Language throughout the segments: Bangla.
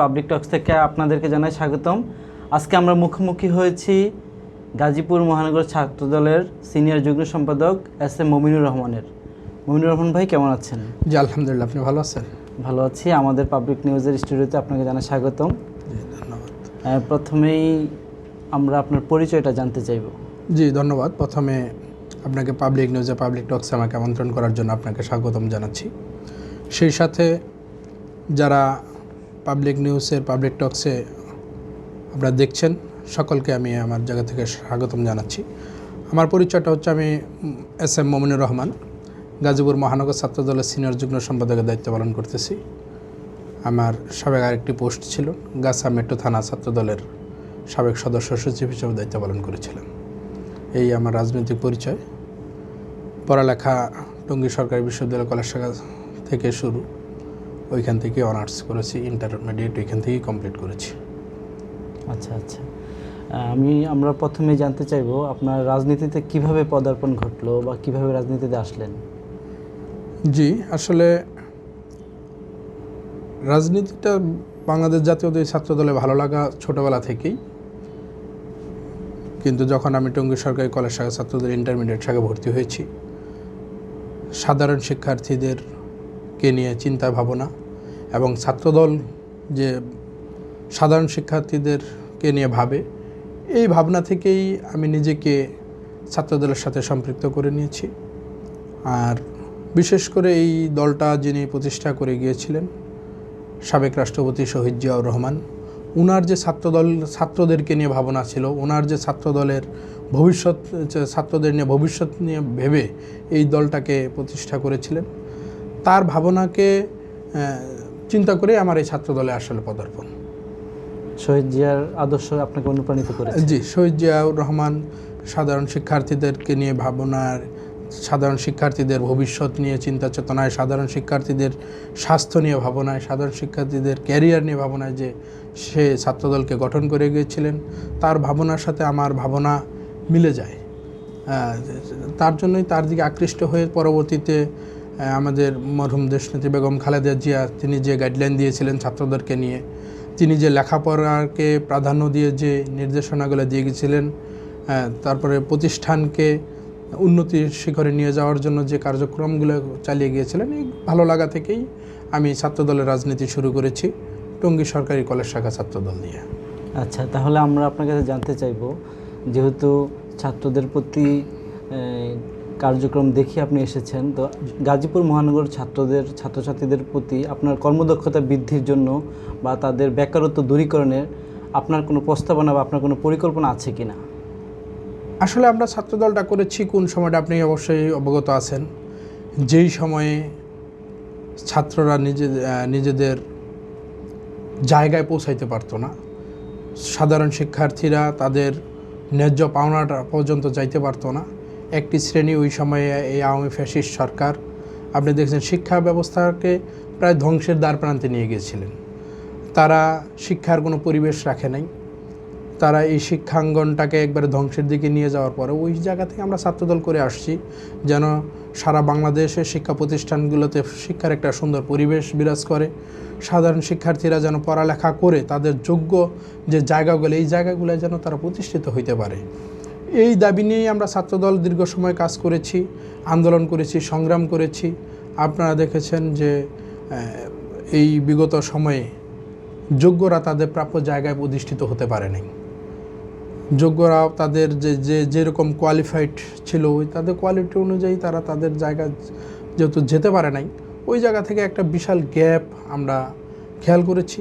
পাবলিক টক্স থেকে আপনাদেরকে জানাই স্বাগতম। আজকে আমরা মুখোমুখি হয়েছি গাজীপুর মহানগর ছাত্রদলের সিনিয়র যুগ্ম সম্পাদক এস এম মমিনুর রহমানের। মমিনুর রহমান ভাই কেমন আছেন? জি আলহামদুলিল্লাহ, আপনি ভালো আছেন? ভালো আছি। আমাদের পাবলিক নিউজের স্টুডিওতে আপনাকে জানাই স্বাগতম। ধন্যবাদ। প্রথমেই আমরা আপনার পরিচয়টা জানতে চাইব। জি ধন্যবাদ। প্রথমে আপনাকে পাবলিক নিউজে পাবলিক টক্সে আমাকে আমন্ত্রণ করার জন্য আপনাকে স্বাগতম জানাচ্ছি। সেই সাথে যারা পাবলিক নিউজের পাবলিক টক্সে আপনারা দেখছেন সকলকে আমি আমার জায়গা থেকে স্বাগতম জানাচ্ছি। আমার পরিচয়টা হচ্ছে, আমি এস এম মমিনুর রহমান, গাজীপুর মহানগর ছাত্রদলের সিনিয়র যুগ্ম সম্পাদকের দায়িত্ব পালন করতেছি। আমার সাবেক আরেকটি পোস্ট ছিল, গাছা মেট্রো থানা ছাত্রদলের সাবেক সদস্য সচিব হিসেবে দায়িত্ব পালন করেছিলাম। এই আমার রাজনৈতিক পরিচয়। পড়ালেখা টঙ্গী সরকারি বিশ্ববিদ্যালয় কলেজ শাখা থেকে শুরু, ওইখান থেকে অনার্স করেছি, ইন্টারমিডিয়েট ওইখান থেকেই কমপ্লিট করেছি। আচ্ছা আচ্ছা, আমরা প্রথমে জানতে চাইব আপনার রাজনীতিতে কিভাবে পদার্পণ ঘটলো বা কিভাবে রাজনীতিতে আসলেন? জি, আসলে রাজনীতিটা বাংলাদেশ জাতীয়তাবাদী ছাত্রদলে ভালো লাগা ছোটোবেলা থেকেই, কিন্তু যখন আমি টঙ্গী সরকারি কলেজ শাখা ছাত্রদল ইন্টারমিডিয়েট শাখায় ভর্তি হয়েছি, সাধারণ শিক্ষার্থীদেরকে নিয়ে চিন্তা ভাবনা এবং ছাত্রদল যে সাধারণ শিক্ষার্থীদেরকে নিয়ে ভাবে, এই ভাবনা থেকেই আমি নিজেকে ছাত্রদলের সাথে সম্পৃক্ত করে নিয়েছি। আর বিশেষ করে এই দলটা যিনি প্রতিষ্ঠা করে গিয়েছিলেন, সাবেক রাষ্ট্রপতি শহীদ জিয়াউর রহমান, ওনার যে ছাত্রদেরকে নিয়ে ভাবনা ছিল, ওনার যে ছাত্রদলের ভবিষ্যৎ, ছাত্রদের নিয়ে ভবিষ্যৎ নিয়ে ভেবে এই দলটাকে প্রতিষ্ঠা করেছিলেন, তার ভাবনাকে চিন্তা করে আমার এই ছাত্রদলে আসলে পদার্পণ। শহীদ জিয়ার আদর্শ আপনাকে অনুপ্রাণিত করেছে? জি, শহীদ জিয়াউর রহমান সাধারণ শিক্ষার্থীদেরকে নিয়ে ভাবনার, সাধারণ শিক্ষার্থীদের ভবিষ্যৎ নিয়ে চিন্তা চেতনায়, সাধারণ শিক্ষার্থীদের স্বাস্থ্য নিয়ে ভাবনায়, সাধারণ শিক্ষার্থীদের ক্যারিয়ার নিয়ে ভাবনায় যে সে ছাত্রদলকে গঠন করে গিয়েছিলেন, তার ভাবনার সাথে আমার ভাবনা মিলে যায়। তার জন্যই তার দিকে আকৃষ্ট হয়ে পরবর্তীতে আমাদের মরহুম দেশনেত্রী বেগম খালেদা জিয়া, তিনি যে গাইডলাইন দিয়েছিলেন ছাত্রদেরকে নিয়ে, তিনি যে লেখাপড়াকে প্রাধান্য দিয়ে যে নির্দেশনাগুলো দিয়ে গেছিলেন, তারপরে প্রতিষ্ঠানকে উন্নতির শিখরে নিয়ে যাওয়ার জন্য যে কার্যক্রমগুলো চালিয়ে গিয়েছিলেন, এই ভালো লাগা থেকেই আমি ছাত্রদলের রাজনীতি শুরু করেছি টঙ্গী সরকারি কলেজ শাখা ছাত্রদল নিয়ে। আচ্ছা, তাহলে আমরা আপনার কাছে জানতে চাইব, যেহেতু ছাত্রদের প্রতি কার্যক্রম দেখে আপনি এসেছেন, তো গাজীপুর মহানগর ছাত্রছাত্রীদের প্রতি আপনার কর্মদক্ষতা বৃদ্ধির জন্য বা তাদের বেকারত্ব দূরীকরণের আপনার কোনো প্রস্তাবনা বা আপনার কোনো পরিকল্পনা আছে কি না? আসলে আমরা ছাত্রদলটা করেছি কোন সময়টা আপনি অবশ্যই অবগত আছেন, যেই সময়ে ছাত্ররা নিজেদের জায়গায় পৌঁছাইতে পারতো না, সাধারণ শিক্ষার্থীরা তাদের ন্যায্য পাওনাটা পর্যন্ত যাইতে পারতো না। একটি শ্রেণী ওই সময়ে এই আওয়ামী ফ্যাসিস্ট সরকার, আপনি দেখছেন, শিক্ষা ব্যবস্থাকে প্রায় ধ্বংসের দ্বার প্রান্তে নিয়ে গিয়েছিলেন। তারা শিক্ষার কোনো পরিবেশ রাখে নাই, তারা এই শিক্ষাঙ্গনটাকে একবারে ধ্বংসের দিকে নিয়ে যাওয়ার পরে ওই জায়গা থেকে আমরা ছাত্রদল করে আসছি, যেন সারা বাংলাদেশের শিক্ষা প্রতিষ্ঠানগুলোতে শিক্ষার একটা সুন্দর পরিবেশ বিরাজ করে, সাধারণ শিক্ষার্থীরা যেন পড়ালেখা করে তাদের যোগ্য যে জায়গাগুলো, এই জায়গাগুলো যেন তারা প্রতিষ্ঠিত হইতে পারে। এই দাবি নিয়েই আমরা ছাত্রদল দীর্ঘ সময় কাজ করেছি, আন্দোলন করেছি, সংগ্রাম করেছি। আপনারা দেখেছেন যে এই বিগত সময়ে যোগ্যরা তাদের প্রাপ্য জায়গায় প্রতিষ্ঠিত হতে পারে নাই। যোগ্যরা তাদের যেরকম কোয়ালিফাইড ছিল, ওই তাদের কোয়ালিটি অনুযায়ী তারা তাদের জায়গা যেহেতু যেতে পারে নাই, ওই জায়গা থেকে একটা বিশাল গ্যাপ আমরা খেয়াল করেছি।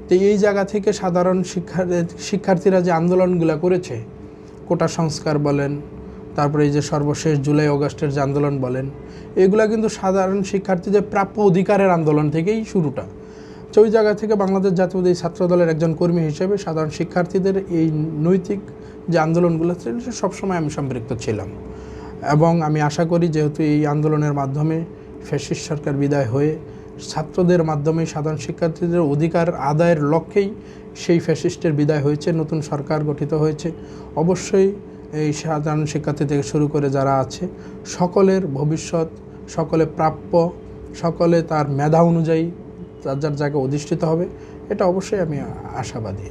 তো এই জায়গা থেকে সাধারণ শিক্ষার্থীরা যে আন্দোলনগুলো করেছে, কোটা সংস্কার বলেন, তারপরে এই যে সর্বশেষ জুলাই অগাস্টের যে আন্দোলন বলেন, এগুলা কিন্তু সাধারণ শিক্ষার্থীদের প্রাপ্য অধিকারের আন্দোলন থেকেই শুরুটা। তো ওই জায়গা থেকে বাংলাদেশ জাতীয়তাবাদী ছাত্রদলের একজন কর্মী হিসেবে সাধারণ শিক্ষার্থীদের এই নৈতিক যে আন্দোলনগুলো ছিল, সবসময় আমি সম্পৃক্ত ছিলাম। এবং আমি আশা করি, যেহেতু এই আন্দোলনের মাধ্যমে ফ্যাসিস্ট সরকার বিদায় হয়ে ছাত্রদের মাধ্যমে সাধারণ শিক্ষার্থীদের অধিকার আদায়ের লক্ষ্যেই সেই ফ্যাসিস্টের বিদায় হয়েছে, নতুন সরকার গঠিত হয়েছে, অবশ্যই এই সাধারণ শিক্ষার্থী থেকে শুরু করে যারা আছে সকলের ভবিষ্যৎ, সকলে প্রাপ্য, সকলে তার মেধা অনুযায়ী যার যার জায়গায় অধিষ্ঠিত হবে, এটা অবশ্যই আমি আশাবাদী।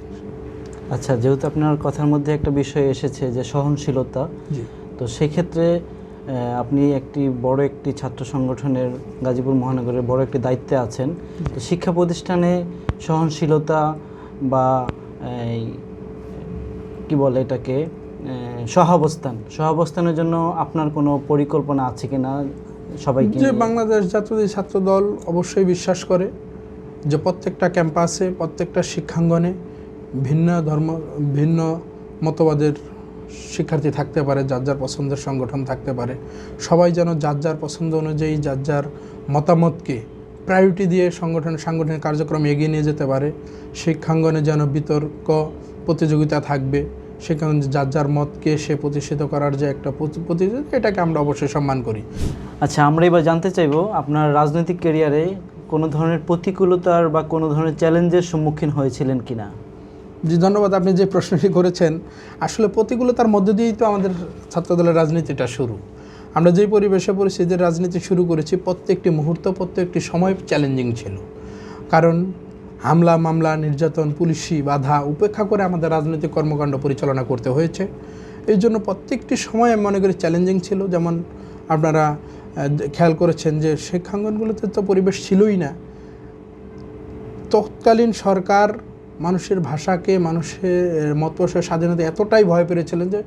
আচ্ছা, যেহেতু আপনার কথার মধ্যে একটা বিষয় এসেছে যে সহনশীলতা, জি, তো সেক্ষেত্রে আপনি বড় একটি ছাত্র সংগঠনের গাজীপুর মহানগরের বড় একটি দায়িত্বে আছেন। তো শিক্ষা প্রতিষ্ঠানে সহনশীলতা বা এই, কি বলে এটাকে, সহাবস্থানের জন্য আপনার কোনো পরিকল্পনা আছে কিনা সবাইকে যে নিয়ে? বাংলাদেশ জাতীয়তাবাদী ছাত্র দল অবশ্যই বিশ্বাস করে যে প্রত্যেকটা ক্যাম্পাসে, প্রত্যেকটা শিক্ষাঙ্গনে ভিন্ন ধর্ম, ভিন্ন মতবাদের শিক্ষার্থী থাকতে পারে, যার যার পছন্দের সংগঠন থাকতে পারে। সবাই যেন যার যার পছন্দ অনুযায়ী যার যার মতামতকে প্রায়োরিটি দিয়ে সাংগঠনিক কার্যক্রম এগিয়ে নিয়ে যেতে পারে। শিক্ষাঙ্গনে যেন বিতর্ক প্রতিযোগিতা থাকবে, সেখানে যার যার মতকে সে প্রতিষ্ঠিত করার যে একটা প্রতিযোগিতা, এটাকে আমরা অবশ্যই সম্মান করি। আচ্ছা, আমরা এবার জানতে চাইবো আপনার রাজনৈতিক ক্যারিয়ারে কোনো ধরনের প্রতিকূলতার বা কোনো ধরনের চ্যালেঞ্জের সম্মুখীন হয়েছিলেন কিনা? জি, ধন্যবাদ। আপনি যে প্রশ্নটি করেছেন, আসলে প্রতিকূলতার মধ্য দিয়েই তো আমাদের ছাত্রদলের রাজনীতিটা শুরু। আমরা যেই পরিবেশে পরিস্থিতির রাজনীতি শুরু করেছি, প্রত্যেকটি মুহূর্ত, প্রত্যেকটি সময় চ্যালেঞ্জিং ছিল। কারণ হামলা, মামলা, নির্যাতন, পুলিশি বাধা উপেক্ষা করে আমাদের রাজনৈতিক কর্মকাণ্ড পরিচালনা করতে হয়েছে। এই জন্য প্রত্যেকটি সময় আমি মনে করি চ্যালেঞ্জিং ছিল। যেমন আপনারা খেয়াল করেছেন যে শিক্ষাঙ্গনগুলোতে তো পরিবেশ ছিলই না। তৎকালীন সরকার মানুষের ভাষাকে, মানুষের মত প্রকাশের স্বাধীনতা এতটাই ভয় পেয়েছিলেন যে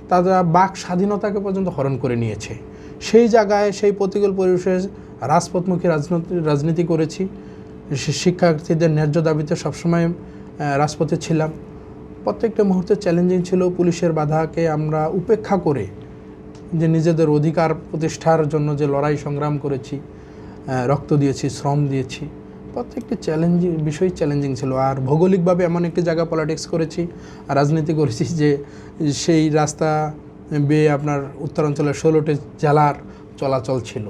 তারা বাক স্বাধীনতাকে পর্যন্ত হরণ করে নিয়েছে। সেই জায়গায়, সেই প্রতিকূল পরিবেশে রাজপথমুখী রাজনীতি করেছি। শিক্ষার্থীদের ন্যায্য দাবিতে সবসময় রাজপথে ছিলাম। প্রত্যেকটা মুহূর্তে চ্যালেঞ্জিং ছিল। পুলিশের বাধাকে আমরা উপেক্ষা করে যে নিজেদের অধিকার প্রতিষ্ঠার জন্য যে লড়াই সংগ্রাম করেছি, রক্ত দিয়েছি, শ্রম দিয়েছি, প্রত্যেকটি চ্যালেঞ্জিং ছিল। আর ভৌগোলিকভাবে এমন একটি জায়গা পলিটিক্স করেছি, রাজনীতি করেছি যে সেই রাস্তা বেয়ে আপনার উত্তরাঞ্চলের 16টি জেলার চলাচল ছিল।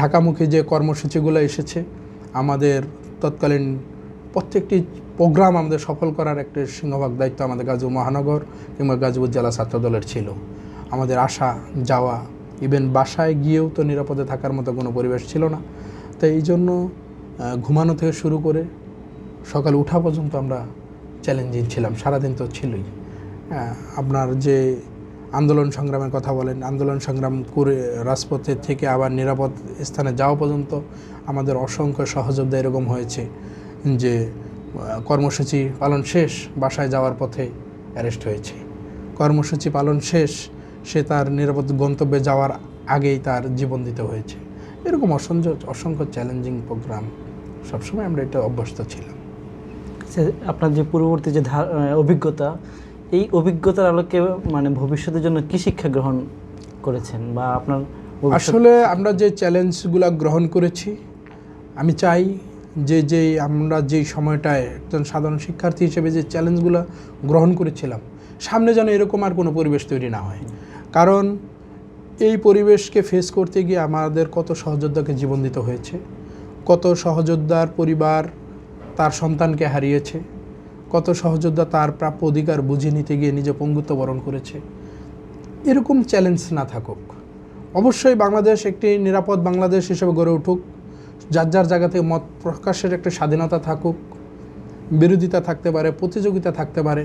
ঢাকামুখী যে কর্মসূচিগুলো এসেছে, আমাদের তৎকালীন প্রত্যেকটি প্রোগ্রাম আমাদের সফল করার একটি সিংহভাগ দায়িত্ব আমাদের গাজীপুর মহানগর কিংবা গাজীপুর জেলা ছাত্রদলের ছিল। আমাদের আসা যাওয়া, ইভেন বাসায় গিয়েও তো নিরাপদে থাকার মতো কোনো পরিবেশ ছিল না। তাই এই জন্য ঘুমানো থেকে শুরু করে সকালে ওঠা পর্যন্ত আমরা চ্যালেঞ্জিং ছিলাম। সারাদিন তো ছিলই। আপনার যে আন্দোলন সংগ্রামের কথা বলেন, আন্দোলন সংগ্রাম করে রাজপথে থেকে আবার নিরাপদ স্থানে যাওয়া পর্যন্ত আমাদের অসংখ্য সহযোদ্ধা এরকম হয়েছে যে কর্মসূচি পালন শেষ, বাসায় যাওয়ার পথে অ্যারেস্ট হয়েছে। কর্মসূচি পালন শেষ, সে তার নিরাপদ গন্তব্যে যাওয়ার আগেই তার জীবন দিতে হয়েছে। এরকম অসংখ্য চ্যালেঞ্জিং প্রোগ্রাম, সবসময় আমরা এটা অভ্যস্ত ছিলাম। আপনার যে পূর্ববর্তী যে অভিজ্ঞতা, এই অভিজ্ঞতার আলোকে মানে ভবিষ্যতের জন্য কি শিক্ষা গ্রহণ করেছেন বা আপনার আসলে আমরা যে চ্যালেঞ্জগুলো গ্রহণ করেছি, আমি চাই যে আমরা যেই সময়টায় একজন সাধারণ শিক্ষার্থী হিসেবে যে চ্যালেঞ্জগুলো গ্রহণ করেছিলাম, সামনে যেন এরকম আর কোনো পরিবেশ তৈরি না হয়। কারণ এই পরিবেশকে ফেস করতে গিয়ে আমাদের কত সহযোদ্ধাকে জীবন দিতে হয়েছে, কত সহযোদ্ধার পরিবার তার সন্তানকে হারিয়েছে, কত সহযোদ্ধা তার প্রাপ্য অধিকার বুঝে নিতে গিয়ে নিজে পঙ্গুত্ব বরণ করেছে। এরকম চ্যালেঞ্জ না থাকুক। অবশ্যই বাংলাদেশ একটি নিরাপদ বাংলাদেশ হিসেবে গড়ে উঠুক, যার যার জায়গা থেকে মত প্রকাশের একটা স্বাধীনতা থাকুক, বিরোধিতা থাকতে পারে, প্রতিযোগিতা থাকতে পারে,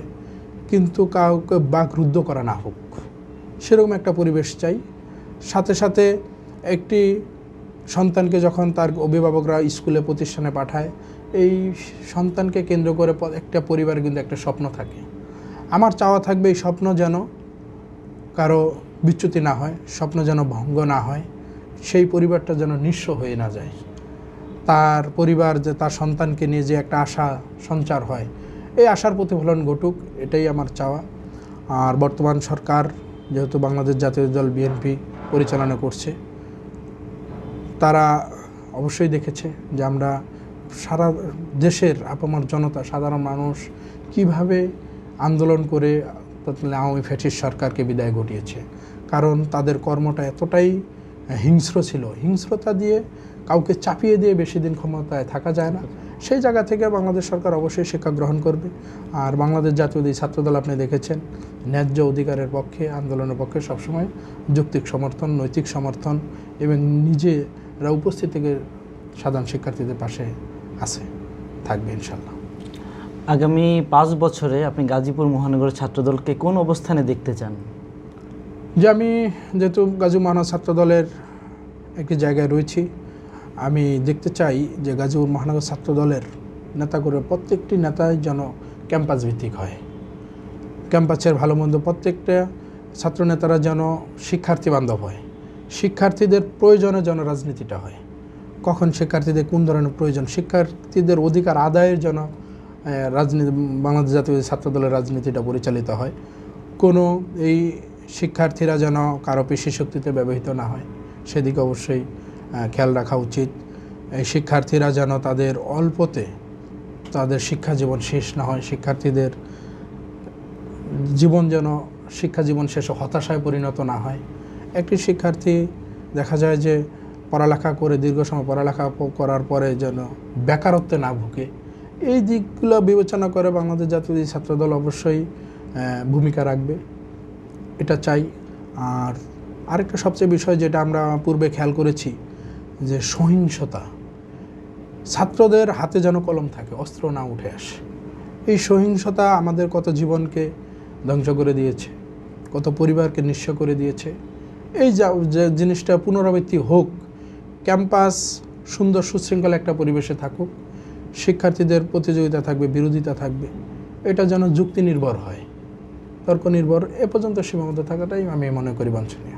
কিন্তু কাউকে বাকরুদ্ধ করা না হোক, সেরকম একটা পরিবেশ চাই। সাথে সাথে একটি সন্তানকে যখন তার অভিভাবকরা স্কুলে প্রতিষ্ঠানে পাঠায়, এই সন্তানকে কেন্দ্র করে একটা পরিবারে কিন্তু একটা স্বপ্ন থাকে। আমার চাওয়া থাকবে এই স্বপ্ন যেন কারো বিচ্যুতি না হয়, স্বপ্ন যেন ভঙ্গ না হয়, সেই পরিবারটা যেন নিঃস্ব হয়ে না যায়। তার পরিবার যে তার সন্তানকে নিয়ে যে একটা আশা সঞ্চার হয়, এই আশার প্রতিফলন ঘটুক, এটাই আমার চাওয়া। আর বর্তমান সরকার যেহেতু বাংলাদেশ জাতীয় দল বিএনপি পরিচালনা করছে, তারা অবশ্যই দেখেছে যে আমরা সারা দেশের আপামর জনতা, সাধারণ মানুষ কিভাবে আন্দোলন করে আওয়ামী ফ্যাসিস্ট সরকারকে বিদায় ঘটিয়েছে। কারণ তাদের কর্মটা এতটাই হিংস্র ছিল, হিংস্রতা দিয়ে কাউকে চাপিয়ে দিয়ে বেশি দিন ক্ষমতায় থাকা যায় না। সেই জায়গা থেকে বাংলাদেশ সরকার অবশ্যই শিক্ষা গ্রহণ করবে। আর বাংলাদেশ জাতীয়তাবাদী ছাত্রদল আপনি দেখেছেন ন্যায্য অধিকারের পক্ষে, আন্দোলনের পক্ষে সবসময় যৌক্তিক সমর্থন, নৈতিক সমর্থন এবং নিজেরা উপস্থিত থেকে সাধারণ শিক্ষার্থীদের পাশে আছে। থাকবে ইনশাল্লাহ। আগামী 5 বছরে আপনি গাজীপুর মহানগর ছাত্রদলকে কোন অবস্থানে দেখতে চান? যে আমি যেহেতু গাজীপুর মহানগর ছাত্রদলের একটি জায়গায় রয়েছি, আমি দেখতে চাই যে গাজীপুর মহানগর ছাত্রদলের নেতাকর্মী প্রত্যেকটি নেতাই যেন ক্যাম্পাস ভিত্তিক হয়। ক্যাম্পাসের ভালো মন্দ প্রত্যেকটা ছাত্রনেতারা যেন শিক্ষার্থী বান্ধব হয়। শিক্ষার্থীদের প্রয়োজনে যেন রাজনীতিটা হয়। কখন শিক্ষার্থীদের কোন ধরনের প্রয়োজন, শিক্ষার্থীদের অধিকার আদায়ের জন্য রাজনীতি, বাংলাদেশ জাতীয় ছাত্রদলের রাজনীতিটা পরিচালিত হয়। কোনো এই শিক্ষার্থীরা যেন কারো পেশি শক্তিতে ব্যবহৃত না হয়, সেদিকে অবশ্যই খেয়াল রাখা উচিত। এই শিক্ষার্থীরা যেন তাদের অল্পতে তাদের শিক্ষা জীবন শেষ না হয়। শিক্ষার্থীদের জীবন যেন শিক্ষা জীবন শেষে হতাশায় পরিণত না হয়। একটি শিক্ষার্থী দেখা যায় যে পড়ালেখা করে দীর্ঘ সময় পড়ালেখা করার পরে যেন বেকারত্বে না ভুগে। এই দিকগুলো বিবেচনা করে বাংলাদেশ জাতীয় ছাত্রদল অবশ্যই ভূমিকা রাখবে, এটা চাই। আর আরেকটা সবচেয়ে বিষয় যেটা আমরা পূর্বে খেয়াল করেছি, যে সহিংসতা, ছাত্রদের হাতে যেন কলম থাকে, অস্ত্র না উঠে আসে। এই সহিংসতা আমাদের কত জীবনকে ধ্বংস করে দিয়েছে, কত পরিবারকে নিঃস্ব করে দিয়েছে। এই যে জিনিসটা পুনরাবৃত্তি হোক, ক্যাম্পাস সুন্দর সুশৃঙ্খল একটা পরিবেশে থাকুক, শিক্ষার্থীদের প্রতিযোগিতা থাকবে, বিরোধিতা থাকবে, এটা যেন যুক্তি নির্ভর হয়, তর্ক নির্ভর, এ পর্যন্ত সীমাবদ্ধ থাকাটাই আমি মনে করি বাঞ্ছনীয়।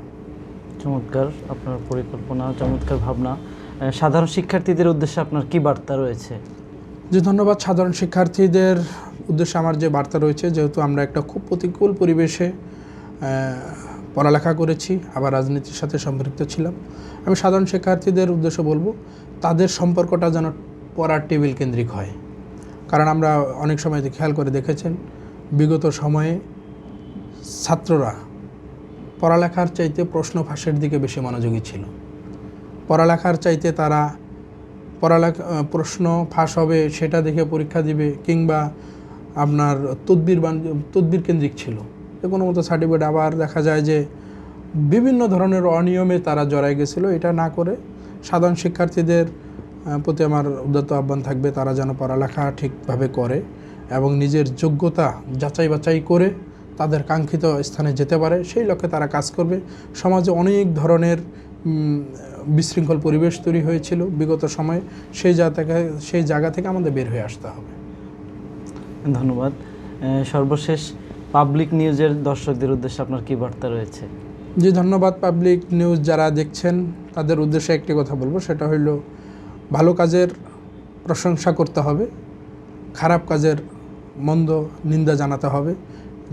চমৎকার আপনার পরিকল্পনা, চমৎকার ভাবনা। সাধারণ শিক্ষার্থীদের উদ্দেশ্যে আপনার কি বার্তা রয়েছে? যে ধন্যবাদ। সাধারণ শিক্ষার্থীদের উদ্দেশ্যে আমার যে বার্তা রয়েছে, যেহেতু আমরা একটা খুব প্রতিকূল পরিবেশে পড়ালেখা করেছি, আবার রাজনীতির সাথে সম্পৃক্ত ছিলাম, আমি সাধারণ শিক্ষার্থীদের উদ্দেশ্যে বলবো তাদের সম্পর্কটা যেন পড়ার টেবিল কেন্দ্রিক হয়। কারণ আমরা অনেক সময় খেয়াল করে দেখেছেন, বিগত সময়ে ছাত্ররা পড়ালেখার চাইতে প্রশ্ন ফাঁসের দিকে বেশি মনোযোগী ছিল। পড়ালেখার চাইতে তারা প্রশ্ন ফাঁস হবে সেটা দেখে পরীক্ষা দিবে, কিংবা আপনার তদবির কেন্দ্রিক ছিল, কোনো মতো সার্টিফিকেট। আবার দেখা যায় যে বিভিন্ন ধরনের অনিয়মে তারা জড়াই গেছিলো। এটা না করে সাধারণ শিক্ষার্থীদের প্রতি আমার উদাত্ত আহ্বান থাকবে, তারা যেন পড়ালেখা ঠিকভাবে করে এবং নিজের যোগ্যতা যাচাই বাছাই করে তাদের কাঙ্ক্ষিত স্থানে যেতে পারে, সেই লক্ষ্যে তারা কাজ করবে। সমাজে অনেক ধরনের বিশৃঙ্খল পরিবেশ তৈরি হয়েছিল বিগত সময়ে, সেই জায়গা থেকে আমাদের বের হয়ে আসতে হবে। ধন্যবাদ। সর্বশেষ পাবলিক নিউজের দর্শকদের উদ্দেশ্যে আপনার কি বার্তা রয়েছে? জি ধন্যবাদ। পাবলিক নিউজ যারা দেখছেন তাদের উদ্দেশ্যে একটি কথা বলবো, সেটা হইল ভালো কাজের প্রশংসা করতে হবে, খারাপ কাজের মন্দ নিন্দা জানাতে হবে,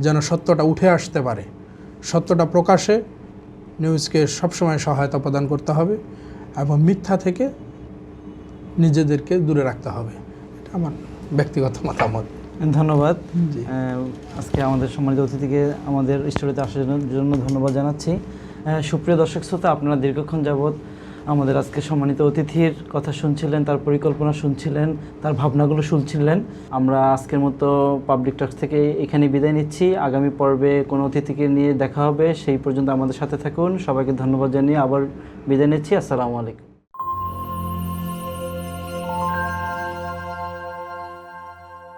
যেন সত্যটা উঠে আসতে পারে। সত্যটা প্রকাশে নিউজকে সবসময় সহায়তা প্রদান করতে হবে এবং মিথ্যা থেকে নিজেদেরকে দূরে রাখতে হবে। এটা আমার ব্যক্তিগত মতামত। ধন্যবাদ। আজকে আমাদের সম্মানিত অতিথিকে আমাদের স্টুডিওতে আসার জন্য ধন্যবাদ জানাচ্ছি। সুপ্রিয় দর্শক শ্রোতা, আপনারা দীর্ঘক্ষণ যাবৎ আমাদের আজকে সম্মানিত অতিথির কথা শুনছিলেন, তার পরিকল্পনা শুনছিলেন, তার ভাবনাগুলো শুনছিলেন। আমরা আজকের মতো পাবলিক টক্স থেকে এখানে বিদায় নিচ্ছি। আগামী পর্বে কোনো অতিথিকে নিয়ে দেখা হবে, সেই পর্যন্ত আমাদের সাথে থাকুন। সবাইকে ধন্যবাদ জানিয়ে আবার বিদায় নিচ্ছি। আসসালামু আলাইকুম।